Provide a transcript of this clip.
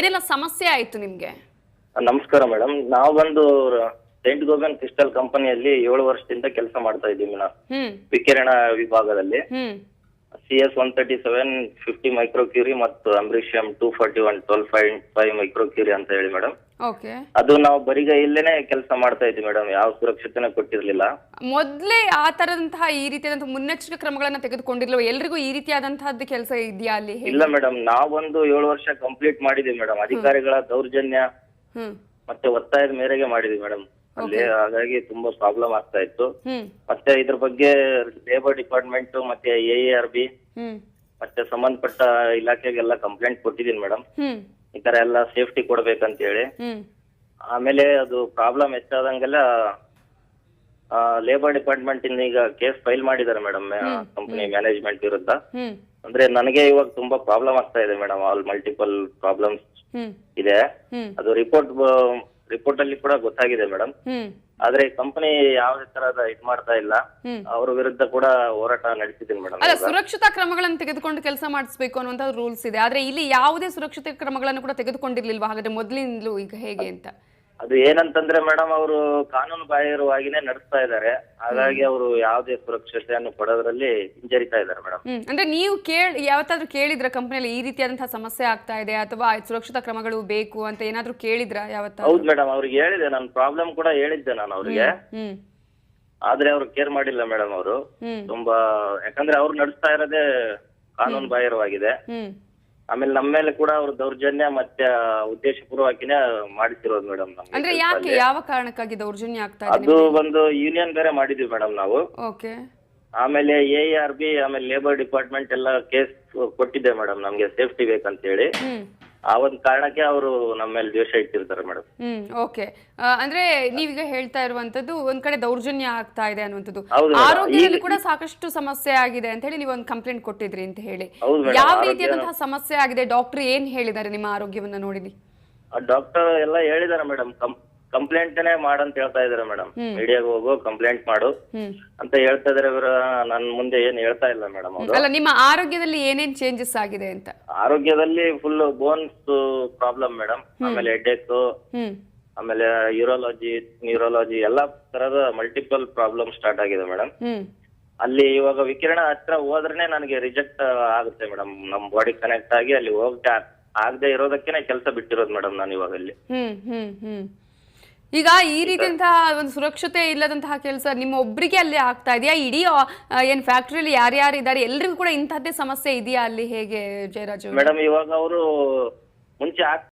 ಏನೆಲ್ಲ ಸಮಸ್ಯೆ ಆಯ್ತು ನಿಮ್ಗೆ? ನಮಸ್ಕಾರ ಮೇಡಮ್. ನಾವು ಬಂದು ಸೆಂಟ್ ಗೋಬೆನ್ ಕ್ರಿಸ್ಟಲ್ ಕಂಪನಿಯಲ್ಲಿ 7 ವರ್ಷದಿಂದ ಕೆಲಸ ಮಾಡ್ತಾ ಇದ್ದೀವಿ ಮೇಡಮ್. ವಿಕಿರಣ ವಿಭಾಗದಲ್ಲಿ CS 137 50 ಮೈಕ್ರೋ ಕ್ಯೂರಿ ಮತ್ತು ಅಂಬ್ರಿಷಿಯಂ 241 12.5 ಮೈಕ್ರೋ ಕ್ಯೂರಿ ಅಂತ ಹೇಳಿ ಮೇಡಮ್. ಓಕೆ. ಅದು ನಾವು ಬರಿಗೈಯಲ್ಲೇನೆ ಕೆಲಸ ಮಾಡ್ತಾ ಇದ್ವಿ ಮೇಡಮ್. ಯಾವ ಸುರಕ್ಷತೆನೂ ಕೊಟ್ಟಿರ್ಲಿಲ್ಲ. ಮೊದಲೇ ಆ ತರದಂತಹ ಈ ರೀತಿಯಾದಂತಹ ಮುನ್ನೆಚ್ಚರಿಕೆ ಕ್ರಮಗಳನ್ನ ತೆಗೆದುಕೊಂಡಿರ್ಲಿಲ್ಲ? ಎಲ್ರಿಗೂ ಈ ರೀತಿಯಾದಂತಹದ್ದು ಕೆಲಸ ಇದೆಯಾ ಅಲ್ಲಿ? ಇಲ್ಲ ಮೇಡಮ್, ನಾವೊಂದು 7 ವರ್ಷ ಕಂಪ್ಲೀಟ್ ಮಾಡಿದ್ವಿ ಮೇಡಮ್. ಅಧಿಕಾರಿಗಳ ದೌರ್ಜನ್ಯ ಮತ್ತೆ ಒತ್ತಾಯದ ಮೇರೆಗೆ ಮಾಡಿದ್ವಿ ಮೇಡಮ್ ಅಲ್ಲಿ. ಹಾಗಾಗಿ ತುಂಬಾ ಪ್ರಾಬ್ಲಮ್ ಆಗ್ತಾ ಇತ್ತು. ಮತ್ತೆ ಇದ್ರ ಬಗ್ಗೆ ಲೇಬರ್ ಡಿಪಾರ್ಟ್ಮೆಂಟ್ ಮತ್ತೆ AARB ಮತ್ತೆ ಸಂಬಂಧಪಟ್ಟ ಇಲಾಖೆಗೆಲ್ಲ ಕಂಪ್ಲೇಂಟ್ ಕೊಟ್ಟಿದ್ದೀನಿ ಮೇಡಮ್. ಈ ತರ ಎಲ್ಲ ಸೇಫ್ಟಿ ಕೊಡ್ಬೇಕಂತ ಹೇಳಿ. ಆಮೇಲೆ ಅದು ಪ್ರಾಬ್ಲಮ್ ಹೆಚ್ಚಾದಂಗೆಲ್ಲ ಲೇಬರ್ ಡಿಪಾರ್ಟ್ಮೆಂಟ್ ಇಂದ ಈಗ ಕೇಸ್ ಫೈಲ್ ಮಾಡಿದ್ದಾರೆ ಮೇಡಮ್ ಕಂಪನಿ ಮ್ಯಾನೇಜ್ಮೆಂಟ್ ವಿರುದ್ಧ. ಅಂದ್ರೆ ನನಗೆ ಇವಾಗ ತುಂಬಾ ಪ್ರಾಬ್ಲಮ್ ಆಗ್ತಾ ಇದೆ ಮೇಡಮ್. ಆಲ್ ಮಲ್ಟಿಪಲ್ ಪ್ರಾಬ್ಲಮ್ಸ್ ಇದೆ. ಅದು ರಿಪೋರ್ಟ್ ಅಲ್ಲಿ ಕೂಡ ಗೊತ್ತಾಗಿದೆ ಮೇಡಮ್. ಆದ್ರೆ ಕಂಪನಿ ಯಾವುದೇ ತರಹದ ಇದ್ ಮಾಡ್ತಾ ಇಲ್ಲ. ಅವ್ರ ವಿರುದ್ಧ ಕೂಡ ಹೋರಾಟ ನಡೆಸಿದ್ದೀನಿ ಮೇಡಮ್. ಅಲ್ಲ, ಸುರಕ್ಷತಾ ಕ್ರಮಗಳನ್ನು ತೆಗೆದುಕೊಂಡು ಕೆಲಸ ಮಾಡಿಸಬೇಕು ಅನ್ನುವಂತ ರೂಲ್ಸ್ ಇದೆ. ಆದ್ರೆ ಇಲ್ಲಿ ಯಾವುದೇ ಸುರಕ್ಷತೆ ಕ್ರಮಗಳನ್ನು ಕೂಡ ತೆಗೆದುಕೊಂಡಿರ್ಲಿಲ್ವಾ ಹಾಗಾದ್ರೆ ಮೊದಲಿಂದಲೂ? ಈಗ ಹೇಗೆ ಅಂತ ಅದು ಏನಂತಂದ್ರೆ ಮೇಡಮ್, ಅವರು ಕಾನೂನು ಬಾಹಿರವಾಗಿನೇ ನಡೆಸ್ತಾ ಇದ್ದಾರೆ. ಹಾಗಾಗಿ ಅವರು ಯಾವುದೇ ಸುರಕ್ಷತೆಯನ್ನು ಕೊಡೋದ್ರಲ್ಲಿ ಹಿಂಜರಿತಾ ಇದ್ದಾರೆ ಮೇಡಮ್. ಅಂದ್ರೆ ನೀವು ಯಾವತ್ತಾದ್ರೂ ಕೇಳಿದ್ರ ಕಂಪನಿಯಲ್ಲಿ ಈ ರೀತಿಯಾದಂತಹ ಸಮಸ್ಯೆ ಆಗ್ತಾ ಇದೆ ಅಥವಾ ಸುರಕ್ಷತಾ ಕ್ರಮಗಳು ಬೇಕು ಅಂತ ಏನಾದ್ರೂ ಕೇಳಿದ್ರ ಯಾವತ್ತ? ಹೌದು ಮೇಡಮ್, ಅವ್ರಿಗೆ ಹೇಳಿದೆ. ನನ್ನ ಪ್ರಾಬ್ಲಮ್ ಕೂಡ ಹೇಳಿದ್ದೆ ನಾನು ಅವ್ರಿಗೆ. ಆದ್ರೆ ಅವ್ರು ಕೇರ್ ಮಾಡಿಲ್ಲ ಮೇಡಮ್. ಅವರು ತುಂಬಾ, ಯಾಕಂದ್ರೆ ಅವ್ರು ನಡೆಸ್ತಾ ಇರೋದೇ ಕಾನೂನು ಬಾಹಿರವಾಗಿದೆ. ಆಮೇಲೆ ನಮ್ಮ ಮೇಲೆ ಕೂಡ ಅವ್ರ ದೌರ್ಜನ್ಯ ಮತ್ತೆ ಉದ್ದೇಶಪೂರ್ವಕನೇ ಮಾಡಿಸಿರೋದು ಮೇಡಮ್. ಅಂದ್ರೆ ಯಾಕೆ, ಯಾವ ಕಾರಣಕ್ಕಾಗಿ ದೌರ್ಜನ್ಯ ಆಗ್ತಾ ಇದೆ? ಅದು ಬಂದು ಯೂನಿಯನ್ ಬೇರೆ ಮಾಡಿದ್ವಿ ಮೇಡಮ್ ನಾವು. ಓಕೆ. ಆಮೇಲೆ AARB ಆಮೇಲೆ ಲೇಬರ್ ಡಿಪಾರ್ಟ್ಮೆಂಟ್ ಎಲ್ಲ ಕೇಸ್ ಕೊಟ್ಟಿದ್ದೆ ಮೇಡಮ್, ನಮ್ಗೆ ಸೇಫ್ಟಿ ಬೇಕಂತ ಹೇಳಿ. ಆ ಒಂದ್ ಕಾರಣಕ್ಕೆ ಅವರು ನಮ್ಮ ಮೇಲೆ ದ್ವೇಷ ಇಟ್ಟಿರ್ತಾರೆ ಮೇಡಮ್. ಓಕೆ. ಅಂದ್ರೆ ನೀವೀಗ ಹೇಳ್ತಾ ಇರುವಂತದ್ದು ಒಂದ್ ಕಡೆ ದೌರ್ಜನ್ಯ ಆಗ್ತಾ ಇದೆ ಅನ್ನುವಂಥದ್ದು. ಹೌದು, ಆರೋಗ್ಯದಲ್ಲಿ ಕೂಡ ಸಾಕಷ್ಟು ಸಮಸ್ಯೆ ಆಗಿದೆ ಅಂತ ಹೇಳಿ ನೀವು ಒಂದು ಕಂಪ್ಲೇಂಟ್ ಕೊಟ್ಟಿದ್ರಿ ಅಂತ ಹೇಳಿ. ಯಾವ ರೀತಿಯಾದಂತಹ ಸಮಸ್ಯೆ ಆಗಿದೆ? ಡಾಕ್ಟರ್ ಏನ್ ಹೇಳಿದ್ದಾರೆ ನಿಮ್ಮ ಆರೋಗ್ಯವನ್ನ ನೋಡಿ? ಡಾಕ್ಟರ್ ಎಲ್ಲ ಹೇಳಿದಾರೆ ಮೇಡಮ್. ಕಂಪ್ಲೇಂಟ್ನೇ ಮಾಡಂತ ಹೇಳ್ತಾ ಇದಾರೆ ಮೇಡಮ್. ಮೀಡಿಯಾಗ ಹೋಗು ಕಂಪ್ಲೇಂಟ್ ಮಾಡು ಅಂತ ಹೇಳ್ತಾ ಇದಾರೆ. ನನ್ ಮುಂದೆ ಏನ್ ಹೇಳ್ತಾ ಇಲ್ಲ ಮೇಡಮ್ ಅವರು. ಅಲ್ಲ, ನಿಮ್ಮ ಆರೋಗ್ಯದಲ್ಲಿ ಏನೇನ್ ಚೇಂಜಸ್ ಆಗಿದೆ ಅಂತ? ಆರೋಗ್ಯದಲ್ಲಿ ಫುಲ್ ಬೋನ್ಸ್ ಪ್ರಾಬ್ಲಮ್ ಮೇಡಮ್. ಆಮೇಲೆ ಹೆಡ್ಏಕ್, ಆಮೇಲೆ ನ್ಯೂರಾಲಜಿ ಎಲ್ಲಾ ತರದ ಮಲ್ಟಿಪಲ್ ಪ್ರಾಬ್ಲಮ್ ಸ್ಟಾರ್ಟ್ ಆಗಿದೆ ಮೇಡಮ್. ಅಲ್ಲಿ ಇವಾಗ ವಿಕಿರಣ ಹತ್ರ ಹೋದ್ರೇನೆ ನನಗೆ ರಿಜೆಕ್ಟ್ ಆಗುತ್ತೆ ಮೇಡಮ್. ನಮ್ ಬಾಡಿ ಕನೆಕ್ಟ್ ಆಗಿ ಅಲ್ಲಿ ಹೋಗಕ್ಕೆ ಆಗದೆ ಇರೋದಕ್ಕೆ ಕೆಲಸ ಬಿಟ್ಟಿರೋದು ಮೇಡಮ್ ನಾನು ಇವಾಗ ಅಲ್ಲಿ. ಈಗ ಈ ರೀತಿಯಂತಹ ಒಂದು ಸುರಕ್ಷತೆ ಇಲ್ಲದಂತಹ ಕೆಲಸ ನಿಮ್ಮ ಒಬ್ಬರಿಗೆ ಅಲ್ಲಿ ಆಗ್ತಾ ಇದೆಯಾ? ಇಡೀ ಏನ್ ಫ್ಯಾಕ್ಟರಿಯಲ್ಲಿ ಯಾರ್ಯಾರು ಇದ್ದಾರೆ ಎಲ್ರಿಗೂ ಕೂಡ ಇಂತಹದ್ದೇ ಸಮಸ್ಯೆ ಇದೆಯಾ ಅಲ್ಲಿ? ಹೇಗೆ ಜಯರಾಜ್ ಮೇಡಮ್? ಇವಾಗ ಅವರು ಮುಂಚೆ